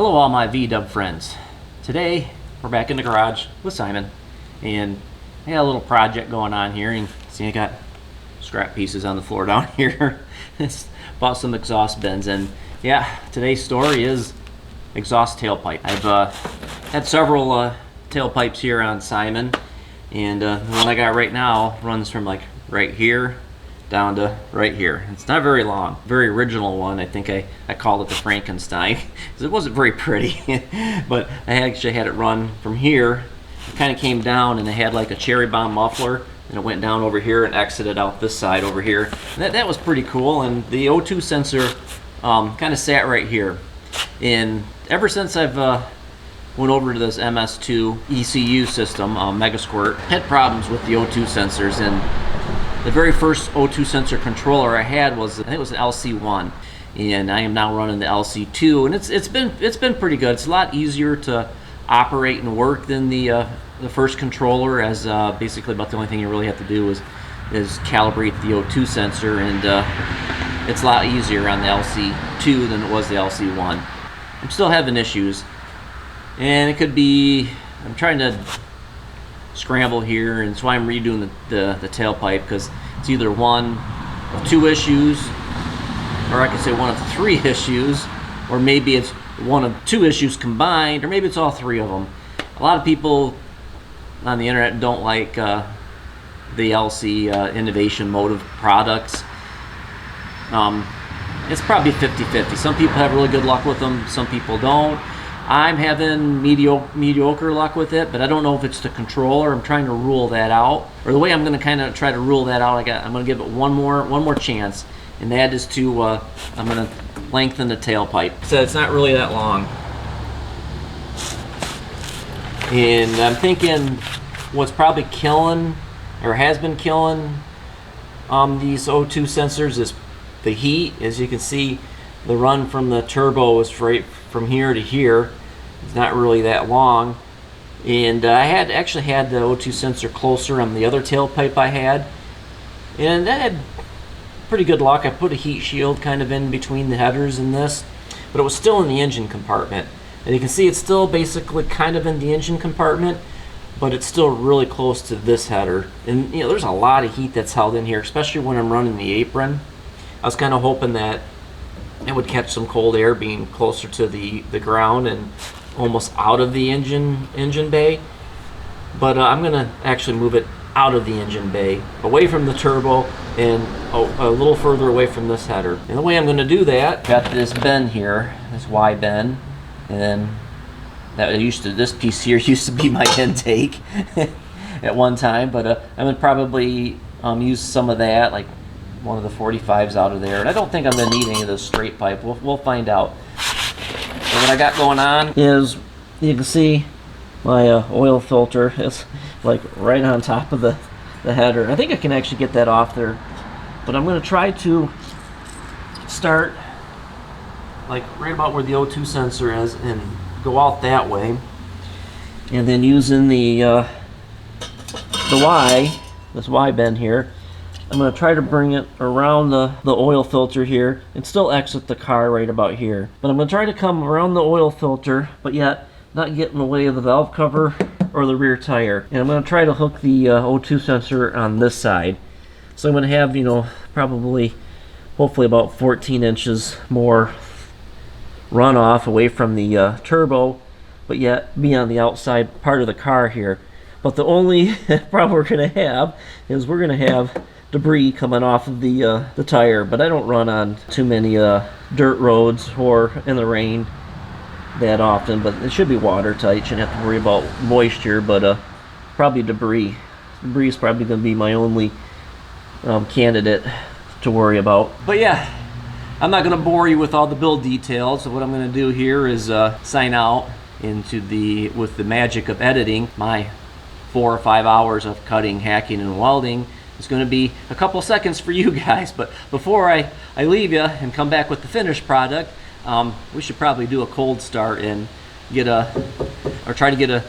Hello all my VW friends. Today we're back in the garage with Simon and I had a little project going on here, and see I got scrap pieces on the floor down here. Bought some exhaust bends, and yeah, today's story is exhaust tailpipe. I've had several tailpipes here on Simon, and the one I got right now runs from like right here down to right here. It's not very long. Very original one. I think I called it the Frankenstein because it wasn't very pretty. But I actually had it run from here. It kind of came down and it had like a cherry bomb muffler, and it went down over here and exited out this side over here. And that was pretty cool. And the O2 sensor kind of sat right here. And ever since I've went over to this MS2 ECU system, Megasquirt, had problems with the O2 sensors. And the very first O2 sensor controller I had was, I think it was an LC1, and I am now running the LC2, and it's been pretty good. It's a lot easier to operate and work than the first controller, as basically about the only thing you really have to do is calibrate the O2 sensor, and it's a lot easier on the LC2 than it was the LC1. I'm still having issues, and it could be, I'm trying to scramble here, and so I'm redoing the tailpipe, because it's either one of two issues, or I could say one of three issues, or maybe it's one of two issues combined, or maybe it's all three of them. A lot of people on the internet don't like the LC Innovation Motive products. It's probably 50-50. Some people have really good luck with them, some people don't. I'm having mediocre luck with it, but I don't know if it's the controller. I'm trying to rule that out, or the way I'm going to kind of try to rule that out, I'm going to give it one more chance, and that is to I'm going to lengthen the tailpipe. So it's not really that long, and I'm thinking what's probably killing, or has been killing, these O2 sensors is the heat. As you can see, the run from the turbo is right from here to here. It's not really that long, and I actually had the O2 sensor closer on the other tailpipe I had, and that had pretty good luck. I put a heat shield kind of in between the headers in this, but it was still in the engine compartment, and you can see it's still basically kind of in the engine compartment, but it's still really close to this header. And you know, there's a lot of heat that's held in here, especially when I'm running the apron. I was kind of hoping that it would catch some cold air being closer to the ground and almost out of the engine bay, but I'm gonna actually move it out of the engine bay, away from the turbo, and a little further away from this header. And the way I'm gonna do that, got this bend here, this Wideband, and this piece here used to be my intake at one time, but I'm gonna probably use some of that, like one of the 45s out of there, and I don't think I'm going to need any of this straight pipe. We'll find out. So what I got going on is, you can see my oil filter is like right on top of the header. I think I can actually get that off there, but I'm going to try to start like right about where the O2 sensor is and go out that way, and then using this Y bend here, I'm going to try to bring it around the oil filter here and still exit the car right about here. But I'm going to try to come around the oil filter, but yet not get in the way of the valve cover or the rear tire. And I'm going to try to hook the O2 sensor on this side. So I'm going to have, you know, probably, hopefully about 14 inches more runoff away from the turbo, but yet be on the outside part of the car here. But the only problem we're going to have is we're going to have debris coming off of the tire, but I don't run on too many dirt roads or in the rain that often, but it should be watertight. Shouldn't have to worry about moisture, but probably debris. Debris is probably going to be my only candidate to worry about. But yeah, I'm not going to bore you with all the build details. So what I'm going to do here is sign out with the magic of editing. My 4 or 5 hours of cutting, hacking, and welding is going to be a couple seconds for you guys. But before I leave you and come back with the finished product, we should probably do a cold start and try to get a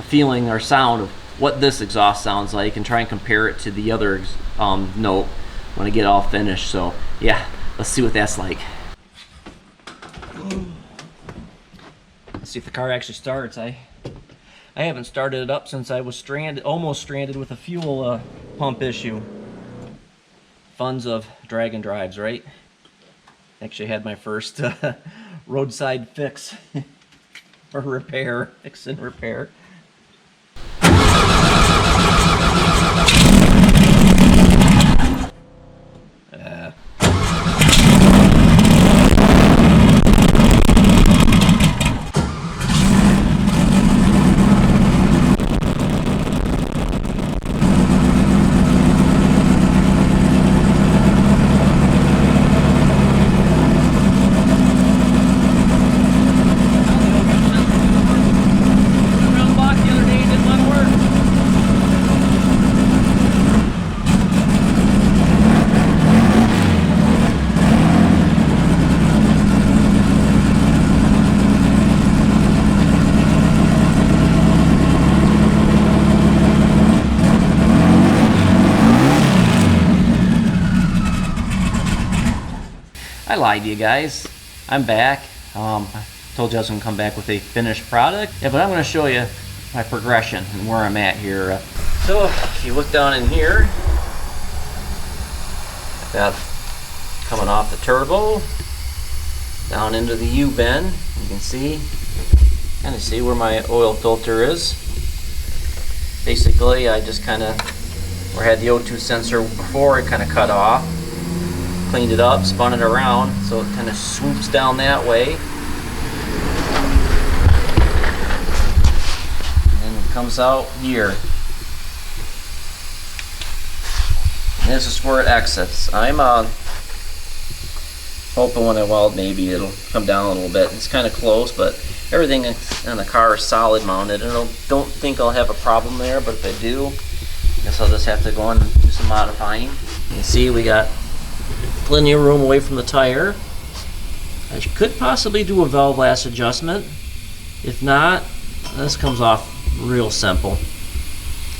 feeling or sound of what this exhaust sounds like, and try and compare it to the other note when I get all finished. So yeah, let's see what that's like. see if the car actually starts. I haven't started it up since I was stranded, almost stranded with a fuel pump issue. Funds of drag and drives, right? Actually had my first roadside fix or repair, fix and repair. I lied to you guys. I'm back. I told you I was going to come back with a finished product. Yeah, but I'm going to show you my progression and where I'm at here. So if you look down in here, got coming off the turbo down into the U-bend. You can see, kind of see where my oil filter is. Basically, I just kind of, where I had the O2 sensor before, it kind of cut off. Cleaned it up, spun it around, so it kind of swoops down that way. And it comes out here. And this is where it exits. I'm hoping when I weld maybe it'll come down a little bit. It's kind of close, but everything in the car is solid mounted, and I don't think I'll have a problem there, but if I do, I guess I'll just have to go and do some modifying. You can see we got plenty of room away from the tire. I could possibly do a valve lash adjustment. If not, this comes off real simple.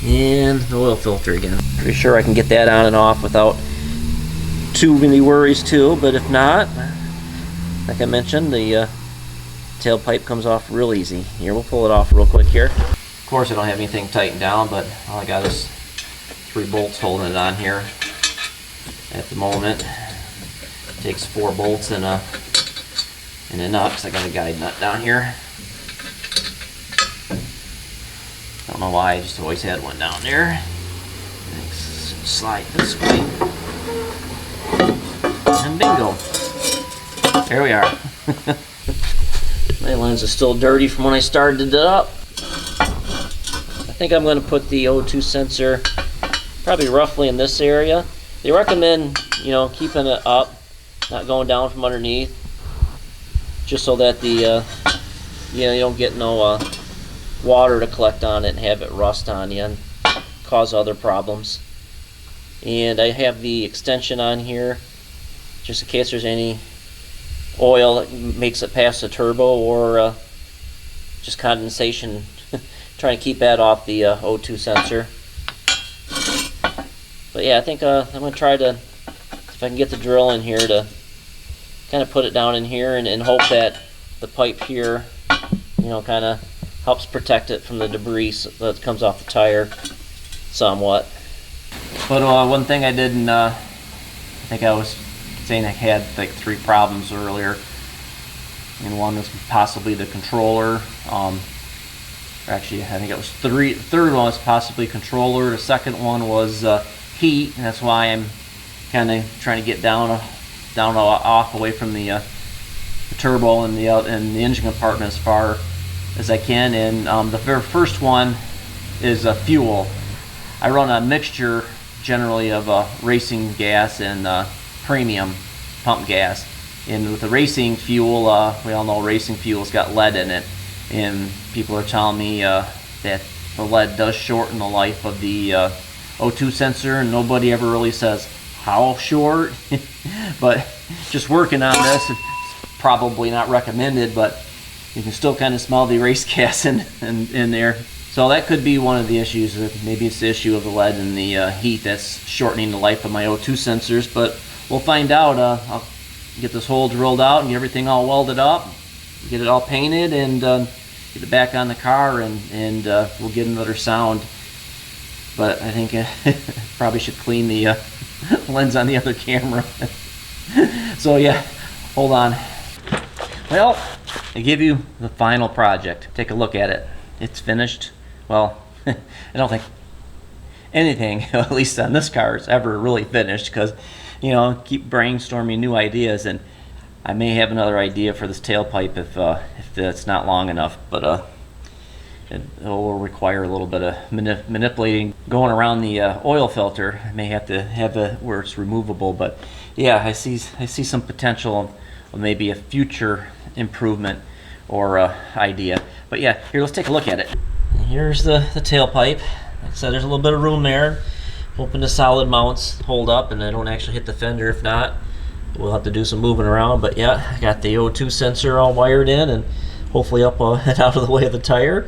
And the oil filter again. Pretty sure I can get that on and off without too many worries too, but if not, like I mentioned, the tailpipe comes off real easy. Here, we'll pull it off real quick here. Of course, I don't have anything tightened down, but all I got is 3 bolts holding it on here at the moment. Takes 4 bolts and a nut, because I got a guide nut down here. Don't know why, I just always had one down there. Slide this way. And bingo. There we are. My lens is still dirty from when I started it up. I think I'm going to put the O2 sensor probably roughly in this area. They recommend, keeping it up, not going down from underneath, just so that the you don't get no water to collect on it and have it rust on you and cause other problems. And I have the extension on here just in case there's any oil that makes it past the turbo or just condensation. Trying to keep that off the O2 sensor. But yeah, I think I'm going to try to, if I can get the drill in here, to kind of put it down in here and hope that the pipe here, kind of helps protect it from the debris that comes off the tire somewhat. But one thing I didn't, I think I was saying I had like 3 problems earlier. And one was possibly the controller. Actually, I think it was 3. The third one was possibly controller. The second one was heat, and that's why I'm kind of trying to get down off away from the turbo and the engine compartment as far as I can. And the very first one is fuel. I run a mixture generally of racing gas and premium pump gas. And with the racing fuel, we all know racing fuel's got lead in it, and people are telling me that the lead does shorten the life of the O2 sensor, and nobody ever really says how short. But just working on this, it's probably not recommended, but you can still kind of smell the race gas in there. So that could be one of the issues. Maybe it's the issue of the lead and the heat that's shortening the life of my O2 sensors, but we'll find out. I'll get this hole drilled out and get everything all welded up, get it all painted, and get it back on the car, and we'll get another sound. But I think probably should clean the lens on the other camera. So yeah, hold on. Well, I give you the final project. Take a look at it. It's finished. Well, I don't think anything, at least on this car, is ever really finished, because, you know, keep brainstorming new ideas, and I may have another idea for this tailpipe if it's not long enough, but it will require a little bit of manipulating, going around the oil filter. I may have to have it where it's removable, but yeah, I see some potential of maybe a future improvement or idea. But yeah, here, let's take a look at it. Here's the tailpipe. Like I said, there's a little bit of room there. Hoping the solid mounts hold up and I don't actually hit the fender. If not, we'll have to do some moving around. But yeah, I got the O2 sensor all wired in and hopefully up and out of the way of the tire.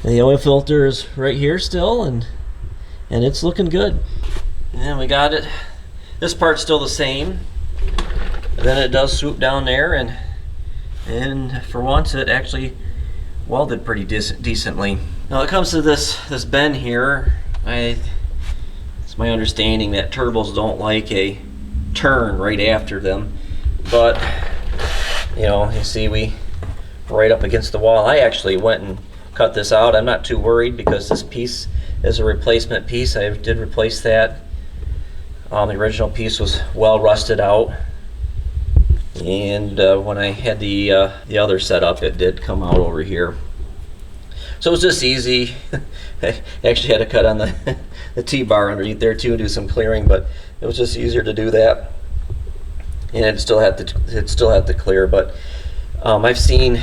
And the oil filter is right here still, and it's looking good. And we got it. This part's still the same. And then it does swoop down there, and for once it actually welded pretty decently. Now when it comes to this bend here, it's my understanding that turbos don't like a turn right after them, but you know, you see we right up against the wall. I actually went and cut this out. I'm not too worried because this piece is a replacement piece. I did replace that. The original piece was well rusted out, and when I had the other setup, it did come out over here. So it was just easy. I actually had to cut on the T-bar underneath there too and do some clearing, but it was just easier to do that. And it still had to clear. But I've seen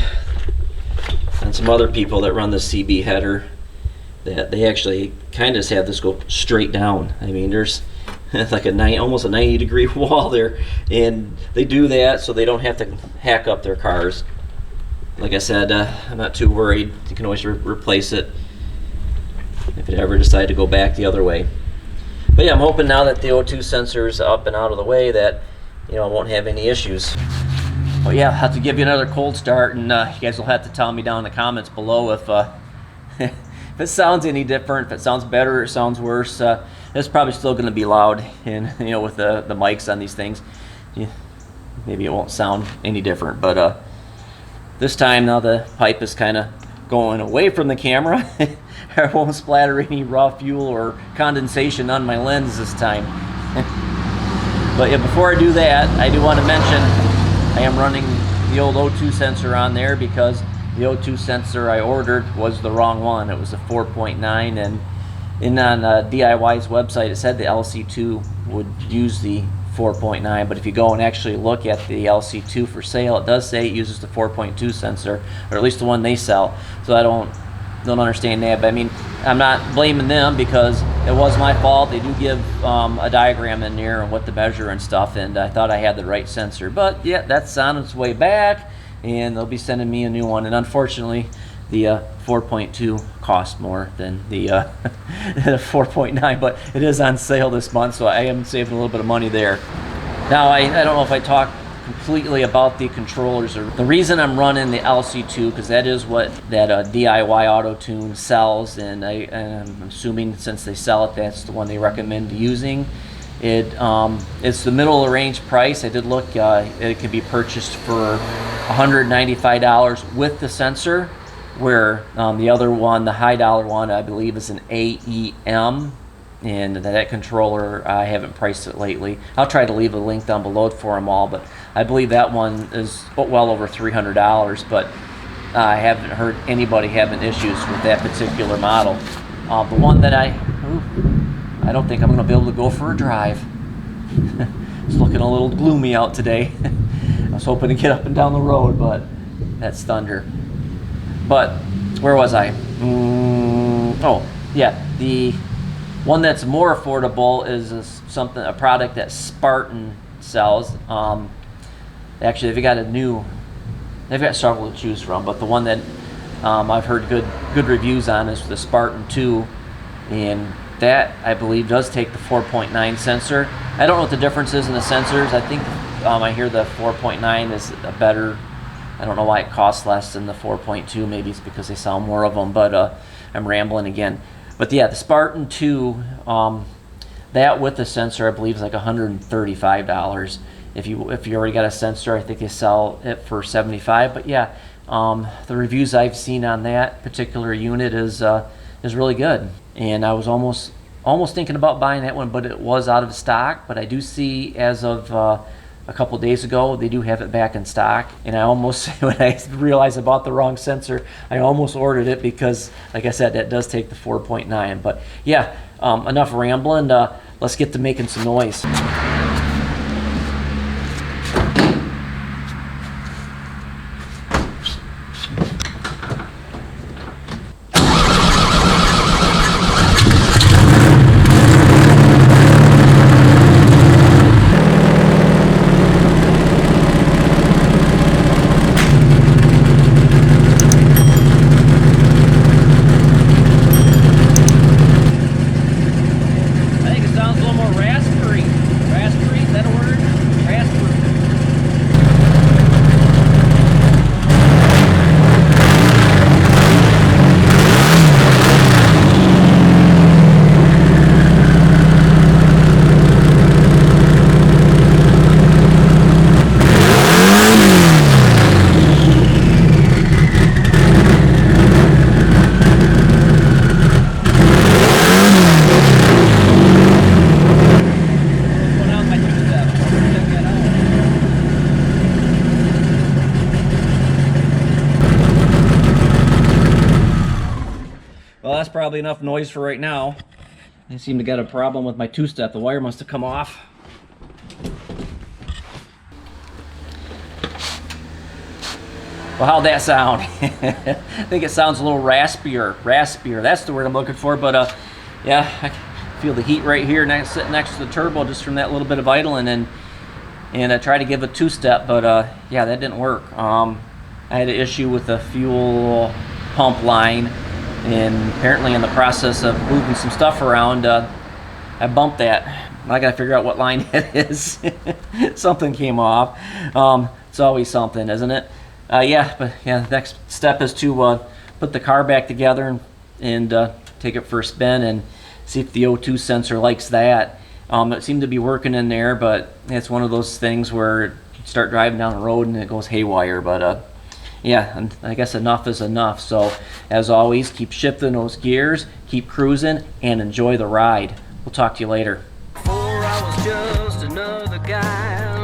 on some other people that run the CB header that they actually kind of just have this go straight down. I mean, there's like almost a 90-degree wall there, and they do that so they don't have to hack up their cars. Like I said, I'm not too worried. You can always replace it if it ever decide to go back the other way. But yeah, I'm hoping now that the O2 sensor is up and out of the way that, you know, I won't have any issues. Oh yeah, I'll have to give you another cold start, and you guys will have to tell me down in the comments below if if it sounds any different, if it sounds better or it sounds worse. It's probably still going to be loud, and you know, with the mics on these things, maybe it won't sound any different. But this time, now the pipe is kind of going away from the camera. I won't splatter any raw fuel or condensation on my lens this time. But yeah, before I do that, I do want to mention I am running the old O2 sensor on there because the O2 sensor I ordered was the wrong one. It was a 4.9, and on DIY's website it said the LC2 would use the 4.9, but if you go and actually look at the LC2 for sale, it does say it uses the 4.2 sensor, or at least the one they sell. So I don't understand that, but I mean, I'm not blaming them because it was my fault. They do give a diagram in there and what to measure and stuff, and I thought I had the right sensor. But yeah, that's on its way back, and they'll be sending me a new one. And unfortunately, the 4.2 cost more than the 4.9, but it is on sale this month, so I am saving a little bit of money there. Now, I don't know if I talked completely about the controllers. Or the reason I'm running the LC2, because that is what that DIY Auto Tune sells, and I'm assuming since they sell it, that's the one they recommend using. It's the middle of the range price. I did look, it can be purchased for $195 with the sensor, where the other one, the high dollar one, I believe is an AEM, and that controller, I haven't priced it lately. I'll try to leave a link down below for them all, but I believe that one is well over $300, but I haven't heard anybody having issues with that particular model. The one that I don't think I'm going to be able to go for a drive. It's looking a little gloomy out today. I was hoping to get up and down the road, but that's thunder. But where was I? Oh yeah, the one that's more affordable is a product that Spartan sells. Actually, they've got several to choose from, but the one that I've heard good reviews on is the Spartan 2, and that I believe does take the 4.9 sensor. I don't know what the difference is in the sensors. I think I hear the 4.9 is a better I don't know why it costs less than the 4.2. Maybe it's because they sell more of them, but I'm rambling again. But yeah, the Spartan 2, that with the sensor, I believe is like $135. If you already got a sensor, I think they sell it for $75. But yeah, the reviews I've seen on that particular unit is really good. And I was almost thinking about buying that one, but it was out of stock. But I do see, as of a couple days ago, they do have it back in stock. And I almost, when I realized I bought the wrong sensor, I almost ordered it because, like I said, that does take the 4.9. But yeah, enough rambling. Let's get to making some noise. Well, that's probably enough noise for right now. I seem to get a problem with my two-step. The wire must have come off. Well, how'd that sound? I think it sounds a little raspier. Raspier, that's the word I'm looking for. But yeah, I can feel the heat right here sitting next to the turbo just from that little bit of idling. And I tried to give a two-step, but yeah, that didn't work. I had an issue with the fuel pump line. And apparently in the process of moving some stuff around, I bumped that. I gotta figure out what line it is. Something came off. It's always something, isn't it? Yeah, but yeah, the next step is to put the car back together and take it for a spin and see if the O2 sensor likes that. It seemed to be working in there, but it's one of those things where you start driving down the road and it goes haywire. But yeah, and I guess enough is enough. So as always, keep shifting those gears, keep cruising, and enjoy the ride. We'll talk to you later. Before I was just another guy